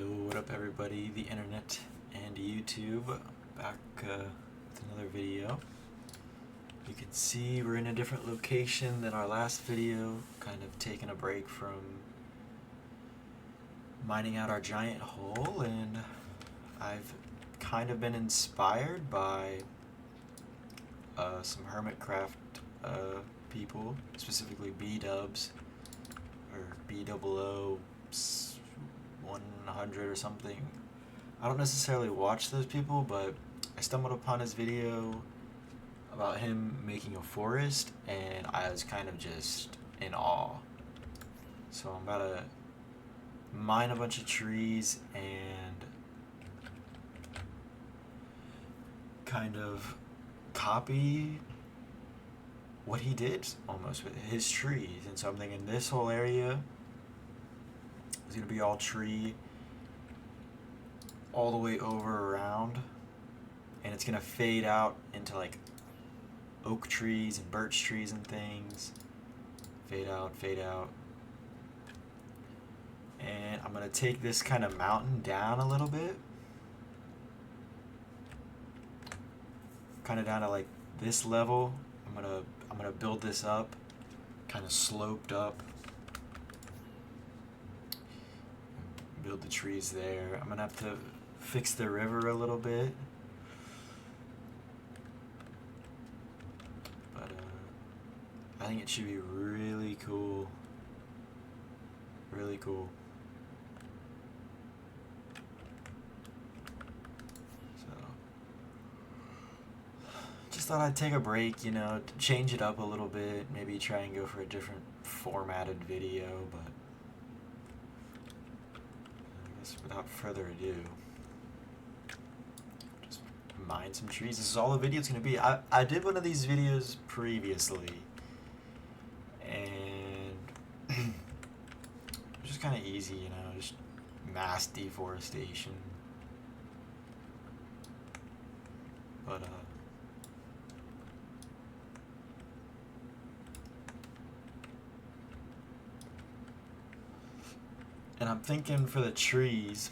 Yo, what up everybody, the internet and YouTube, back with another video. You can see we're in a different location than our last video, kind of taking a break from mining out our giant hole, and I've kind of been inspired by some Hermitcraft people, specifically B-dubs, or B00 100 or something. I don't necessarily watch those people, but I stumbled upon his video about him making a forest, and I was kind of just in awe. So I'm about to mine a bunch of trees and kind of copy what he did almost with his trees. And so I'm thinking this whole area is going to be all tree all the way over around, and it's going to fade out into like oak trees and birch trees and things. Fade out, fade out. And I'm going to take this kind of mountain down a little bit. Kind of down to like this level. I'm going to build this up, kind of sloped up. Build the trees there. I'm gonna have to fix the river a little bit, but I think it should be really cool. Really cool. So just thought I'd take a break, you know, to change it up a little bit, maybe try and go for a different formatted video, but without further ado, just mine some trees. This is all the video is going to be. I did one of these videos previously, and it was just kind of easy, you know, just mass deforestation. But and I'm thinking for the trees,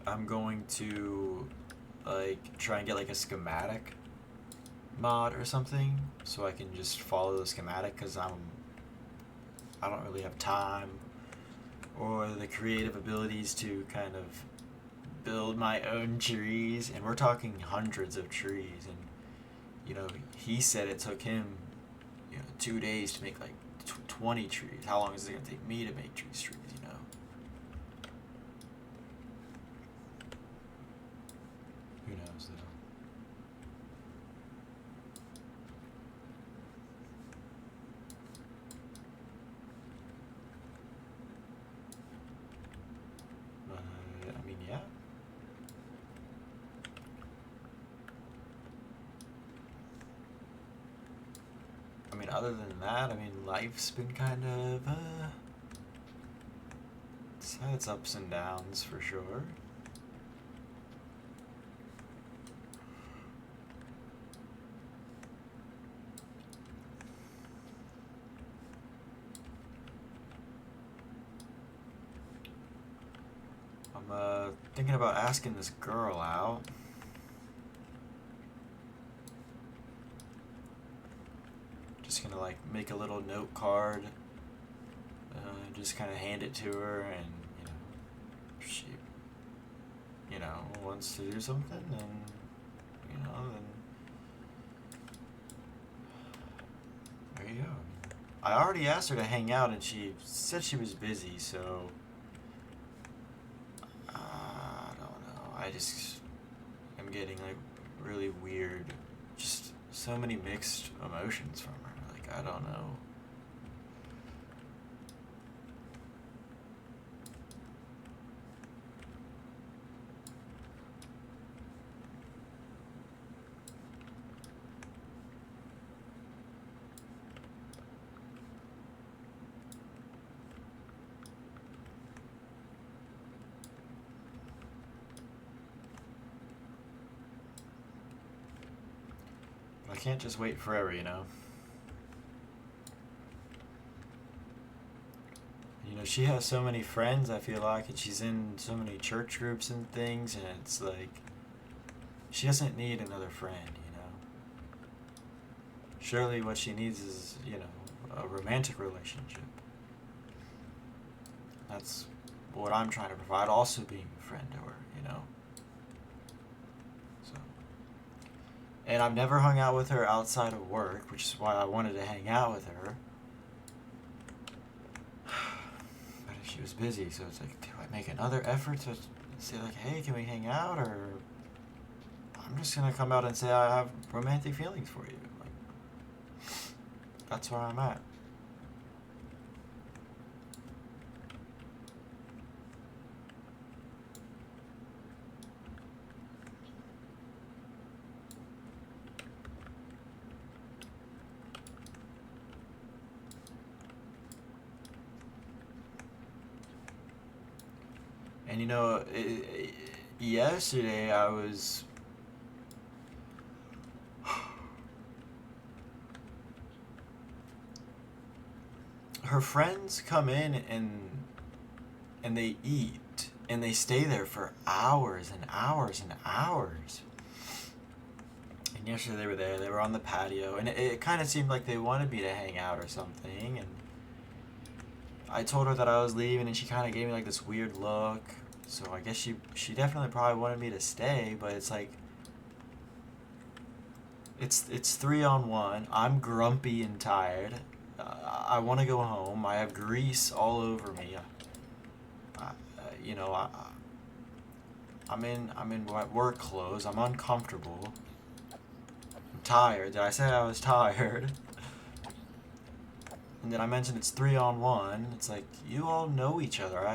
I'm going to like try and get like a schematic mod or something, so I can just follow the schematic, because I don't really have time or the creative abilities to kind of build my own trees, and we're talking hundreds of trees. And you know, he said it took him, you know, 2 days to make like 20 trees. How long is it going to take me to make trees, you know? Who knows, though? But, I mean, yeah. I mean, other than that, I mean, life's been kind of, it's had its ups and downs for sure. I'm thinking about asking this girl out. Just gonna like make a little note card, just kind of hand it to her, and you know, if she, you know, wants to do something, then you know, then there you go. I already asked her to hang out, and she said she was busy, so I don't know. I just am getting like really weird, just so many mixed emotions from her. I don't know. I can't just wait forever, you know? You know, she has so many friends, I feel like, and she's in so many church groups and things, and it's like, she doesn't need another friend, you know? Surely what she needs is, you know, a romantic relationship. That's what I'm trying to provide, also being a friend to her, you know? So. And I've never hung out with her outside of work, which is why I wanted to hang out with her. But if she was busy, so it's like, do I make another effort to say like, hey, can we hang out? Or I'm just gonna come out and say I have romantic feelings for you. Like, that's where I'm at. And you know, yesterday I was her friends come in and they eat and they stay there for hours and hours and hours. And yesterday they were there, they were on the patio, and it kind of seemed like they wanted me to hang out or something. And I told her that I was leaving, and she kind of gave me like this weird look. So I guess she definitely probably wanted me to stay, but it's like it's 3-on-1. I'm grumpy and tired. I want to go home. I have grease all over me. You know, I'm in work clothes. I'm uncomfortable. I'm tired. Did I say I was tired? And then I mentioned it's 3-on-1. It's like, you all know each other.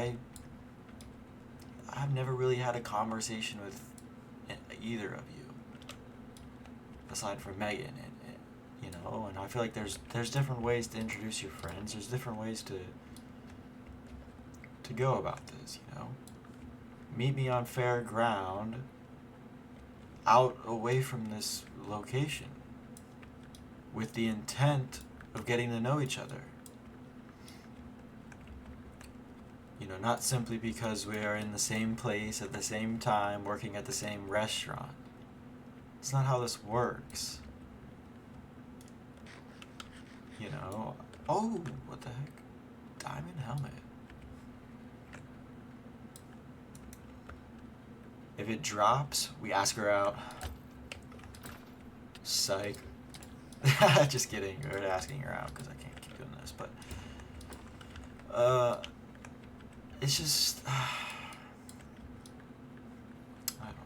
I've never really had a conversation with either of you, aside from Megan, and you know. And I feel like there's different ways to introduce your friends. There's different ways to go about this, you know. Meet me on fair ground, out away from this location, with the intent of getting to know each other. You know, not simply because we are in the same place at the same time, working at the same restaurant. It's not how this works. You know, oh, what the heck? Diamond helmet. If it drops, we ask her out. Psych. Just kidding. We're asking her out because I can't keep doing this. But, it's just, I don't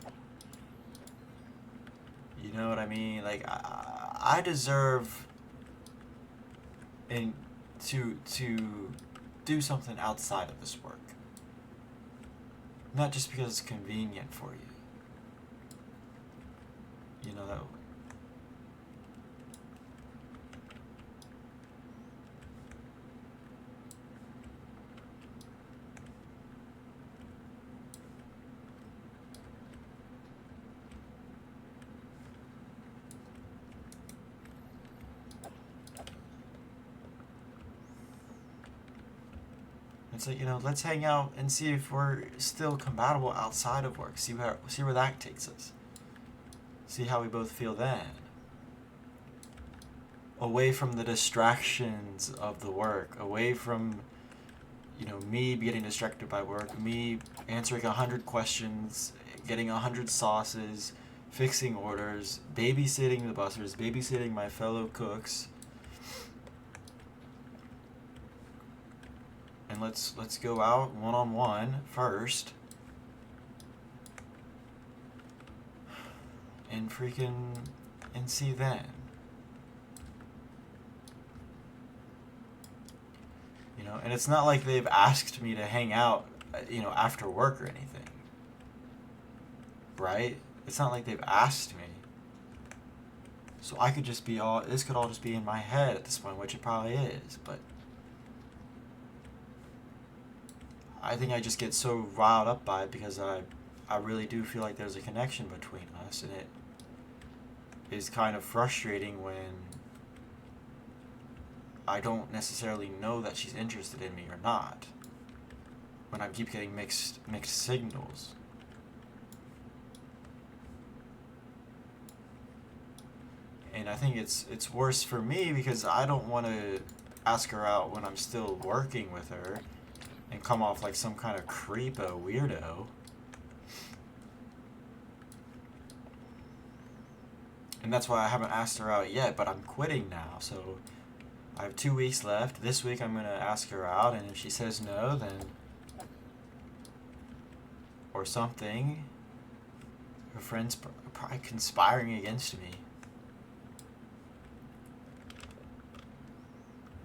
know. You know what I mean? Like, I deserve to do something outside of this work. Not just because it's convenient for you. You know, that. It's like, you know, let's hang out and see if we're still compatible outside of work. See where that takes us. See how we both feel then. Away from the distractions of the work. Away from, you know, me getting distracted by work. Me answering 100 questions. Getting 100 sauces. Fixing orders. Babysitting the bussers. Babysitting my fellow cooks. And let's go out one-on-one first. And see then. You know, and it's not like they've asked me to hang out, you know, after work or anything. Right? It's not like they've asked me. So I could just be this could all just be in my head at this point, which it probably is, but I think I just get so riled up by it because I really do feel like there's a connection between us, and it is kind of frustrating when I don't necessarily know that she's interested in me or not. When I keep getting mixed signals. And I think it's worse for me because I don't want to ask her out when I'm still working with her and come off like some kind of creepo weirdo. And that's why I haven't asked her out yet, but I'm quitting now, so I have 2 weeks left. This week I'm going to ask her out, and if she says no, then... or something. Her friend's probably conspiring against me.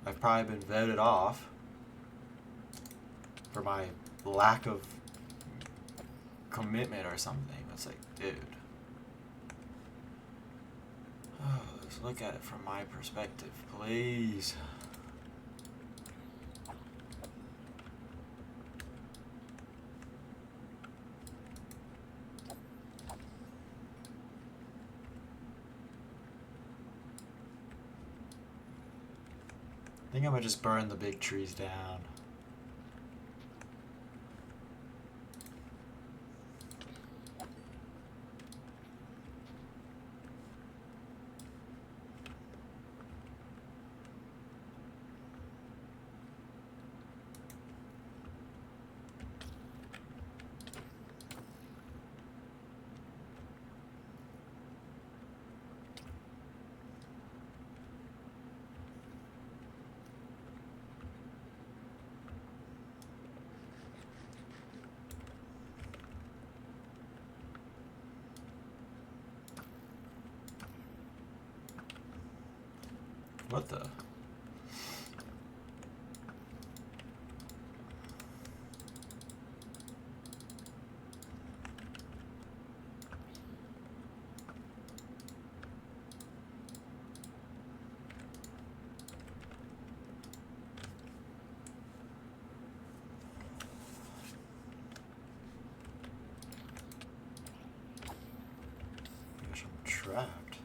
I've probably been voted off for my lack of commitment or something. It's like, dude. Oh, let's look at it from my perspective, please. I think I'm gonna just burn the big trees down. What the? Gosh, I'm trapped.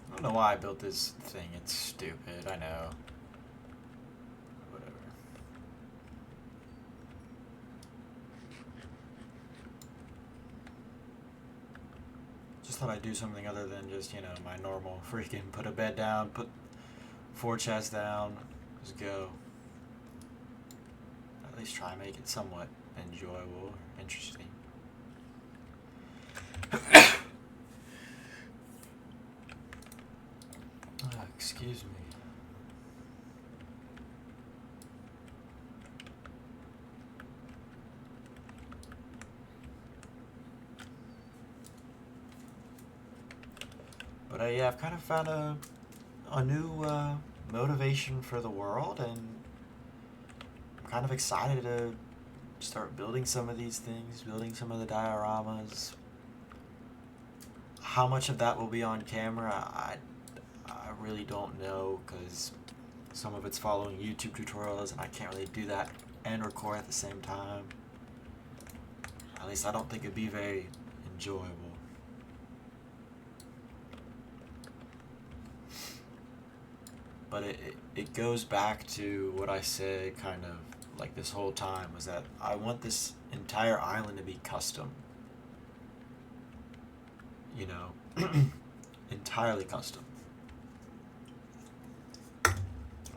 I don't know why I built this thing. It's stupid, I know. Whatever. Just thought I'd do something other than just, you know, my normal freaking put a bed down, put 4 chests down, just go. At least try and make it somewhat enjoyable or interesting. Excuse me. But yeah, I've kind of found a new motivation for the world, and I'm kind of excited to start building some of these things, building some of the dioramas. How much of that will be on camera, I really don't know, because some of it's following YouTube tutorials and I can't really do that and record at the same time. At least I don't think it'd be very enjoyable. But it goes back to what I said kind of like this whole time, was that I want this entire island to be custom. You know, entirely custom.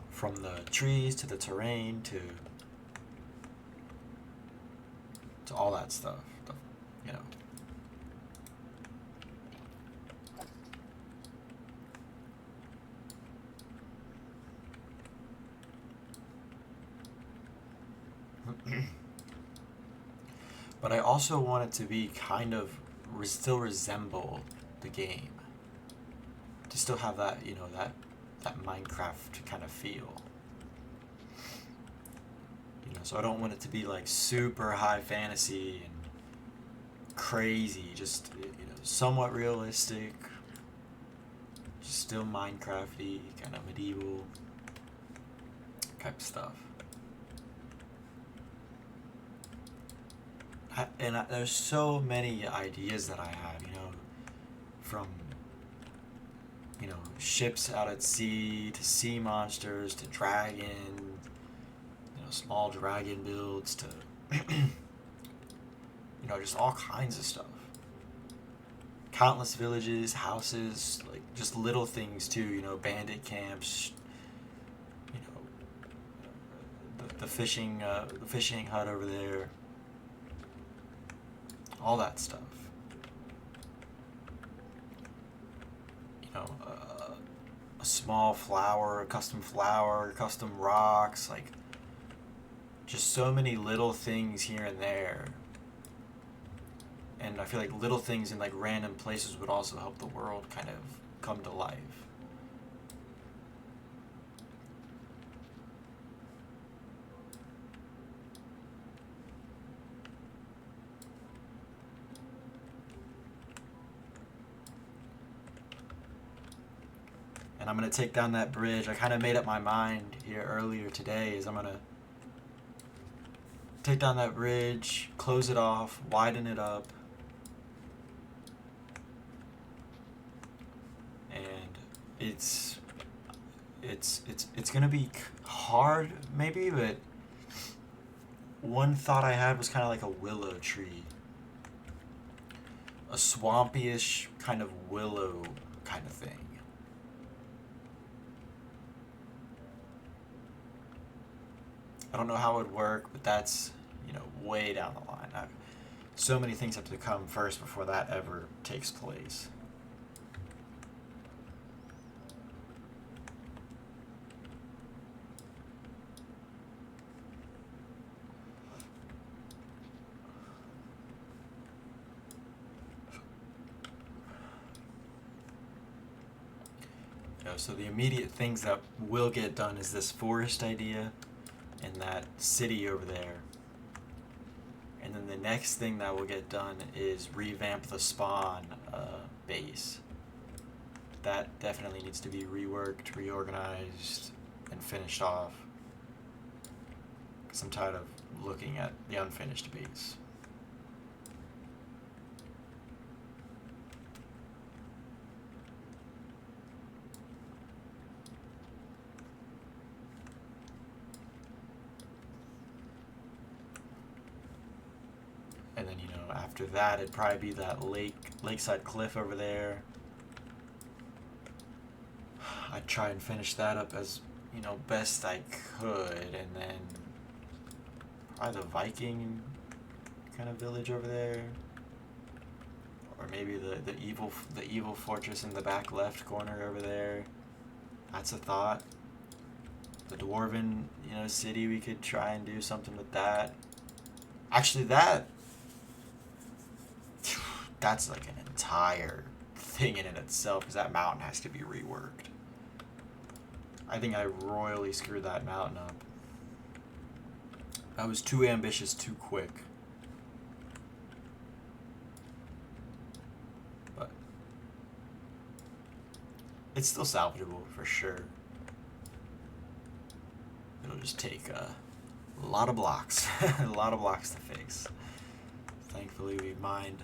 From the trees to the terrain to all that stuff, you know. But I also want it to be kind of still resemble the game. To still have that, you know, that Minecraft kind of feel. You know, so I don't want it to be like super high fantasy and crazy, just, you know, somewhat realistic, just still Minecrafty, kind of medieval type stuff. There's so many ideas that I have, you know, from, you know, ships out at sea to sea monsters to dragon, you know, small dragon builds to, you know, just all kinds of stuff. Countless villages, houses, like just little things too, you know, bandit camps, you know, the fishing hut over there, all that stuff. You know, a small flower, a custom flower, custom rocks, like just so many little things here and there. And I feel like little things in like random places would also help the world kind of come to life. And I'm going to take down that bridge. I kind of made up my mind here earlier today is I'm going to take down that bridge, close it off, widen it up. And it's going to be hard maybe, but one thought I had was kind of like a willow tree. A swampy-ish kind of willow kind of thing. I don't know how it would work, but that's, you know, way down the line. So many things have to come first before that ever takes place. You know, so the immediate things that will get done is this forest idea and that city over there. And then the next thing that will get done is revamp the spawn base. That definitely needs to be reworked, reorganized, and finished off. Because I'm tired of looking at the unfinished base. And then, you know, after that, it'd probably be that lakeside cliff over there. I'd try and finish that up as, you know, best I could, and then probably the Viking kind of village over there, or maybe the evil fortress in the back left corner over there. That's a thought. The dwarven, you know, city, we could try and do something with that. Actually, that's like an entire thing in itself, because that mountain has to be reworked. I think I royally screwed that mountain up. I was too ambitious too quick. But it's still salvageable for sure. It'll just take a lot of blocks. A lot of blocks to fix. Thankfully, we mined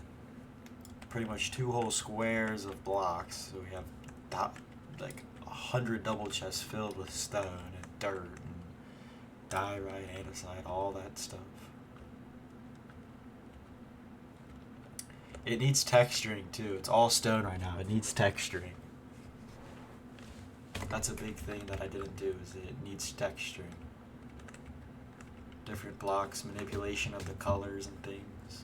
pretty much 2 whole squares of blocks, so we have like 100 double chests filled with stone and dirt and diorite, andesite, all that stuff. It needs texturing too. It's all stone right now. It needs texturing. That's a big thing that I didn't do, is that it needs texturing. Different blocks, manipulation of the colors and things.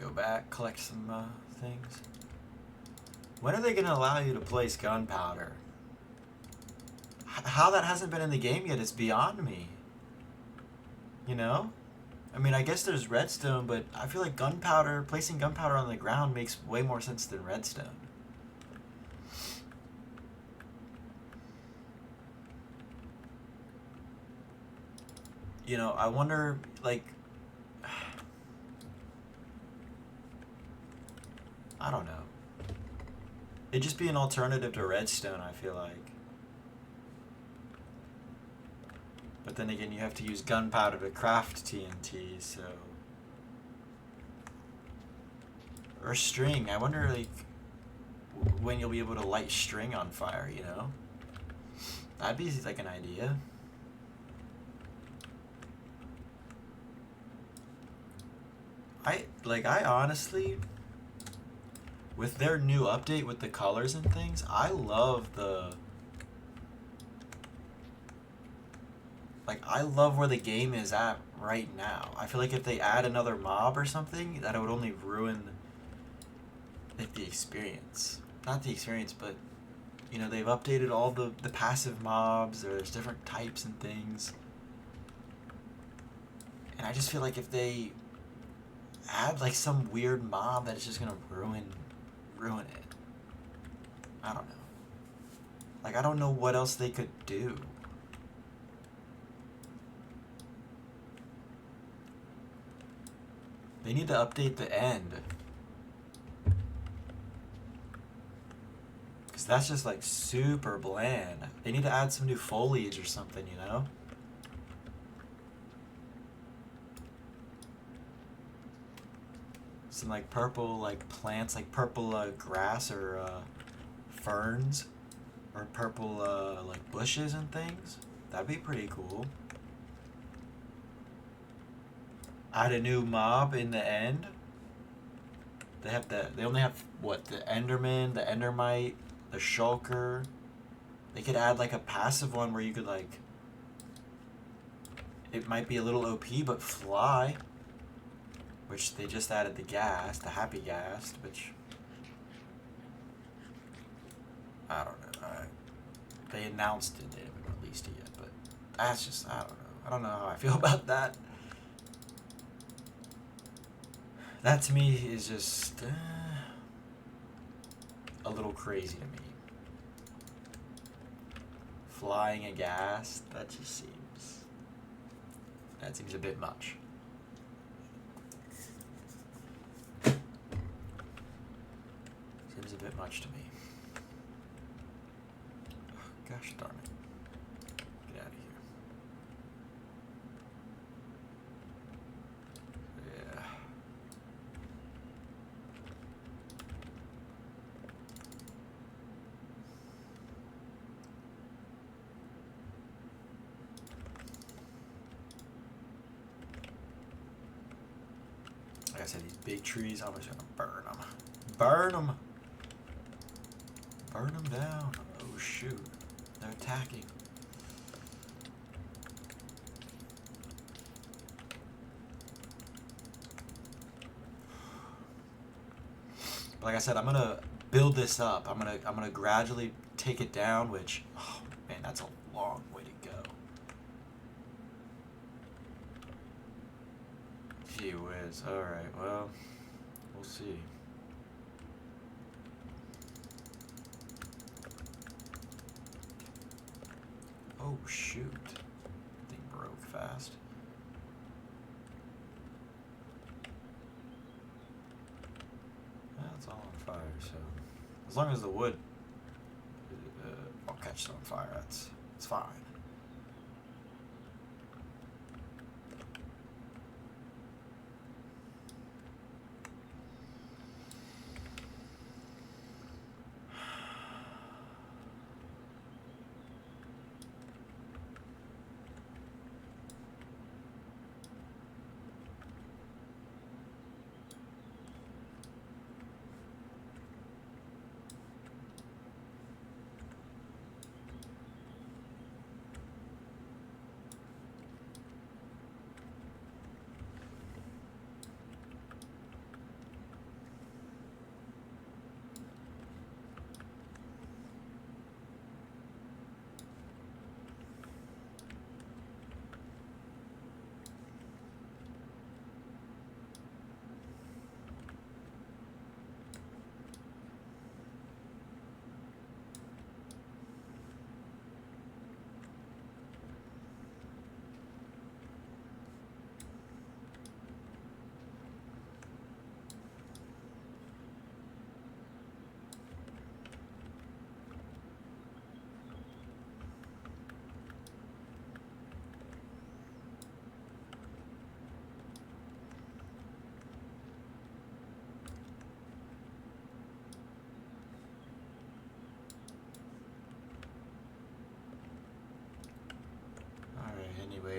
go back, collect some things. When are they gonna allow you to place gunpowder? How that hasn't been in the game yet is beyond me. You know? I mean, I guess there's redstone, but I feel like gunpowder, placing gunpowder on the ground makes way more sense than redstone. You know, I wonder, like, I don't know. It'd just be an alternative to redstone, I feel like. But then again, you have to use gunpowder to craft TNT, so... Or string. I wonder, like, when you'll be able to light string on fire, you know? That'd be, like, an idea. I honestly... With their new update with the colors and things, I love the... Like, I love where the game is at right now. I feel like if they add another mob or something, that it would only ruin, like, the experience. Not the experience, but, you know, they've updated all the passive mobs, or there's different types and things. And I just feel like if they add, like, some weird mob that is just gonna ruin it. I don't know. Like, I don't know what else they could do. They need to update the end. Because that's just, like, super bland. They need to add some new foliage or something, you know? Some, like, purple, like, plants, like purple grass or ferns. Or purple, like, bushes and things. That'd be pretty cool. Add a new mob in the end. They only have, what, the Enderman, the Endermite, the Shulker. They could add, like, a passive one where you could, like... It might be a little OP, but fly. Which they just added the ghast, the happy ghast, which... I don't know. They announced it, they haven't released it yet, but that's just, I don't know. I don't know how I feel about that. That to me is just a little crazy to me. Flying a ghast, that seems a bit much. Seems a bit much to me. Gosh darn it. Get out of here. Yeah. Like I said, these big trees, I'm just gonna burn them. Burn them! Burn them down. Oh shoot. They're attacking. But like I said, I'm gonna build this up. I'm gonna gradually take it down, which, oh man, that's a long way to go. Gee whiz. Alright, well, we'll see. Oh shoot. Thing broke fast. That's all on fire, so as long as the wood won't catch on fire, it's fine.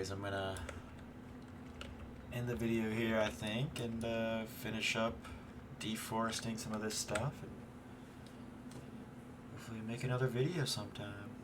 anyways, I'm gonna end the video here, I think, and finish up deforesting some of this stuff, and hopefully make another video sometime.